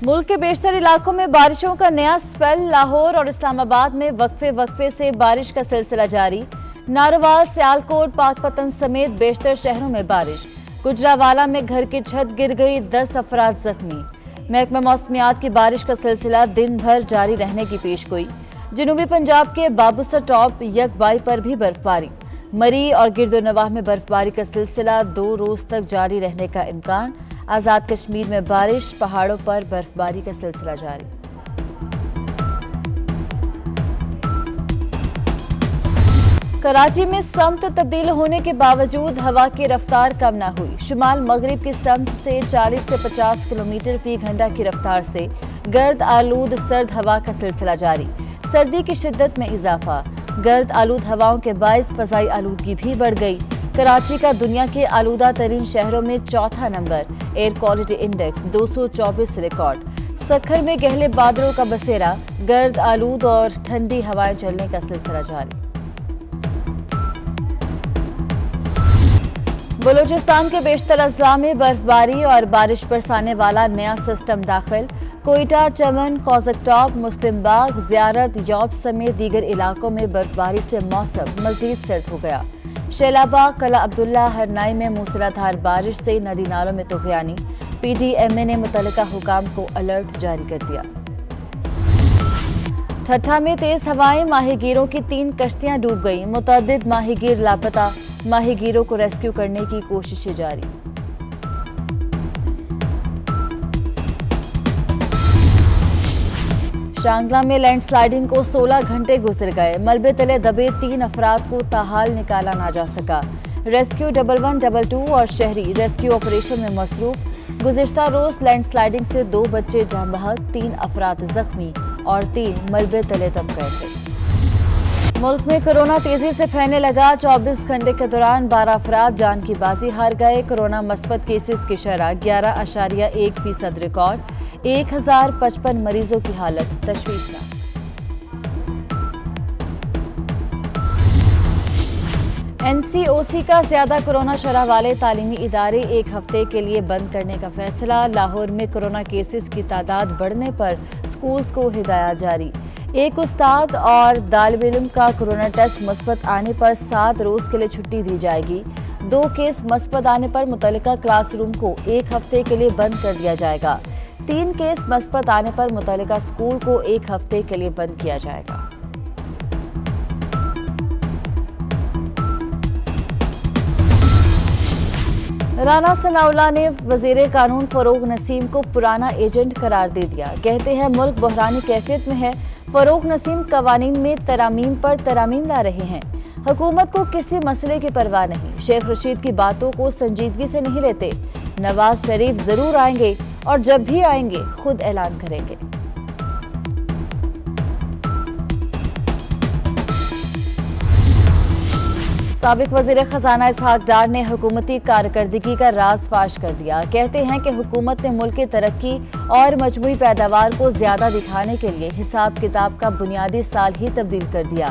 मुल्क के बेशतर इलाकों में बारिशों का नया स्पेल। लाहौर और इस्लामाबाद में वक्फे से बारिश का सिलसिला जारी। नारोवाल, सियालकोट, पाकपतन समेत बेशतर शहरों में बारिश। गुजरावाला में घर की छत गिर गई, 10 अफराद जख्मी। महकमा मौसमियात की बारिश का सिलसिला दिन भर जारी रहने की पेशगोई। जनूबी पंजाब के बाबूसर टॉप यकबाई पर भी बर्फबारी। मरी और गिरदोनवाह में बर्फबारी का सिलसिला 2 रोज तक जारी रहने का इम्कान। आजाद कश्मीर में बारिश, पहाड़ों पर बर्फबारी का सिलसिला जारी। कराची में समत तब्दील होने के बावजूद हवा की रफ्तार कम न हुई। शुमाल मगरिब की समत से 40 से 50 किलोमीटर फी घंटा की रफ्तार से गर्द आलूद सर्द हवा का सिलसिला जारी। सर्दी की शिद्दत में इजाफा। गर्द आलूद हवाओं के बायस फजाई आलूदगी भी बढ़ गई। कराची का दुनिया के आलूदा तरीन शहरों में चौथा number. Air quality index 224 record. Sukkur में गहले बादलों का बसेरा। गर्द आलूद और ठंडी हवाएं चलने का सिलसिला जारी। बलूचिस्तान के बेशतर अजला में बर्फबारी और बारिश बरसाने वाला नया सिस्टम दाखिल। कोयटा, चमन, कौजकटॉप, मुस्लिम बाग, जियारत, यौब समेत दीगर इलाकों में बर्फबारी से मौसम मजीद सर्द हो गया। शैलाबा, कला अब्दुल्ला, हरनाई में मूसलाधार बारिश से नदी नालों में तुगयानी। PDMA ने मुतल्लिका हुकाम को अलर्ट जारी कर दिया। ठट्ठा में तेज हवाएं, माहीगीरों की 3 कश्तियां डूब गईं। मुतअद्दिद माहीगीर लापता। माहीगीरों को रेस्क्यू करने की कोशिशें जारी। शांगला में लैंडस्लाइडिंग को 16 घंटे गुजर गए। मलबे तले दबे 3 अफराद को ताहाल निकाला ना जा सका। रेस्क्यू 1112 और शहरी रेस्क्यू ऑपरेशन में मसरूफ। गुज़िश्ता रोज लैंडस्लाइडिंग से 2 बच्चे जान बहक, 3 अफराद जख्मी और 3 मलबे तले दब गए थे। मुल्क में कोरोना तेजी से फैलने लगा। 24 घंटे के दौरान 12 अफराद जान की बाजी हार गए। कोरोना मस्बत केसेस की शरह 11.1% रिकॉर्ड। 1055 मरीजों की हालत तशवीशनाक। NCOC का ज्यादा कोरोना शरह वाले तालीमी इदारे 1 हफ्ते के लिए बंद करने का फैसला। लाहौर में कोरोना केसेस की तादाद बढ़ने पर स्कूल्स को हिदायत जारी। एक उस्ताद और तालिब इल्म का कोरोना टेस्ट मुस्बत आने पर 7 रोज के लिए छुट्टी दी जाएगी। 2 केस मुस्बत आने पर मुतल्लिका क्लासरूम को 1 हफ्ते के लिए बंद कर दिया जाएगा। 3 केस मुस्बत आने पर मुतल्लिका स्कूल को 1 हफ्ते के लिए बंद किया जाएगा। राना सनाउल्लाह ने वजीर कानून फरोग नसीम को पुराना एजेंट करार दे दिया। कहते हैं मुल्क बहरानी कैफियत में है। फरोग नसीम कवानीन में तरामीम पर तरामीम ला रहे हैं। हुकूमत को किसी मसले की परवाह नहीं। शेख रशीद की बातों को संजीदगी से नहीं लेते। नवाज शरीफ जरूर आएंगे और जब भी आएंगे खुद ऐलान करेंगे। साबिक वजीर खजाना इसहाक डार ने हुकूमती कारकर्दगी का राज फाश कर दिया। कहते हैं कि हुकूमत ने मुल्क की तरक्की और मजमूई पैदावार को ज्यादा दिखाने के लिए हिसाब किताब का बुनियादी साल ही तब्दील कर दिया।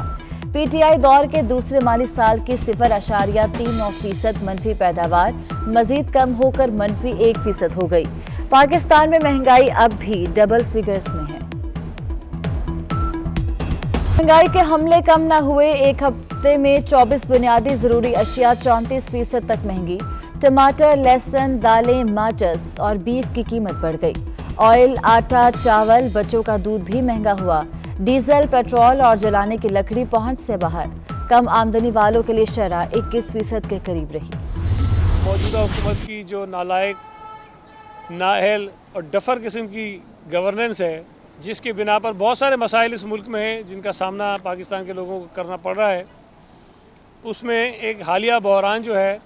PTI दौर के दूसरे माली साल की 0.39% मनफी पैदावार मजीद कम होकर -1% हो गई। पाकिस्तान में महंगाई अब भी डबल फिगर्स में है। महंगाई के हमले कम न हुए। 1 हफ्ते में 24 बुनियादी जरूरी अशिया 34% तक महंगी। टमाटर, लहसुन, दालें, माचस और बीफ की कीमत बढ़ गई। ऑयल, आटा, चावल, बच्चों का दूध भी महंगा हुआ। डीजल, पेट्रोल और जलाने की लकड़ी पहुंच से बाहर। कम आमदनी वालों के लिए शरह 21% के करीब रही। मौजूदा हुकूमत की जो नालायक, नाअहल और डफर किस्म की गवर्नेंस है, जिसके बिना पर बहुत सारे मसाइल इस मुल्क में हैं जिनका सामना पाकिस्तान के लोगों को करना पड़ रहा है, उसमें एक हालिया बहरान जो है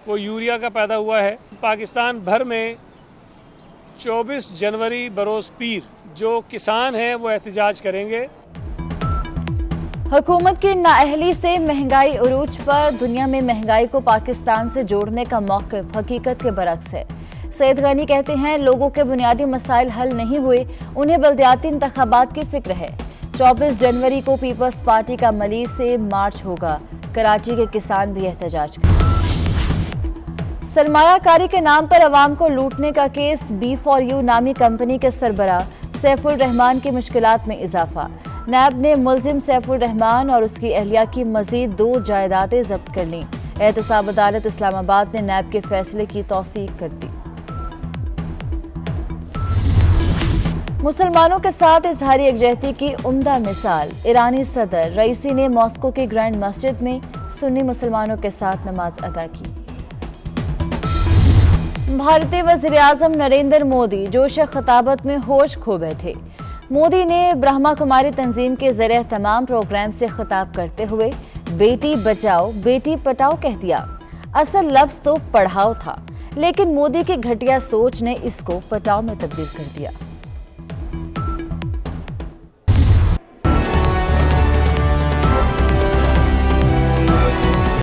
वो यूरिया का पैदा हुआ है। पाकिस्तान भर में 24 जनवरी बरोज़ पीर जो किसान हैं वो एहतजाज करेंगे। हुकूमत की नाअहली से महंगाई उरूज पर। दुनिया में महंगाई को पाकिस्तान से जोड़ने का मौक़िफ़ हकीकत के बरक्स है। सैयद गनी कहते हैं लोगों के बुनियादी मसाइल हल नहीं हुए, उन्हें बल्दियाती इंतखाबात की फिक्र है। 24 जनवरी को पीपल्स पार्टी का मलीर से मार्च होगा। कराची के किसान भी एहतजाज करेंगे। सरमायाकारी के नाम पर अवाम को लूटने का केस B4U नामी कंपनी के सरबराह सैफुल रहमान की मुश्किलात में इजाफा। नैब ने मुलजिम सैफुल रहमान और उसकी अहलिया की मजीद 2 जायदादें जब्त कर लीं। एहतसाब अदालत इस्लामाबाद ने नैब के फैसले की तौसीक कर दी। मुसलमानों के साथ इजहारी यकजहती की उम्दा मिसाल। ईरानी सदर रईसी ने मॉस्को की ग्रैंड मस्जिद में सुन्नी मुसलमानों के साथ नमाज अदा की। भारतीय वज़ीर आज़म नरेंद्र मोदी जोश खिताबत में होश खो बैठे। मोदी ने ब्रह्मा कुमारी तंजीम के ज़रिए तमाम प्रोग्राम से खिताब करते हुए बेटी बचाओ बेटी पढ़ाओ कह दिया। असल लफ्ज़ तो पढ़ाओ था, लेकिन मोदी की घटिया सोच ने इसको पटाओ में तब्दील कर दिया।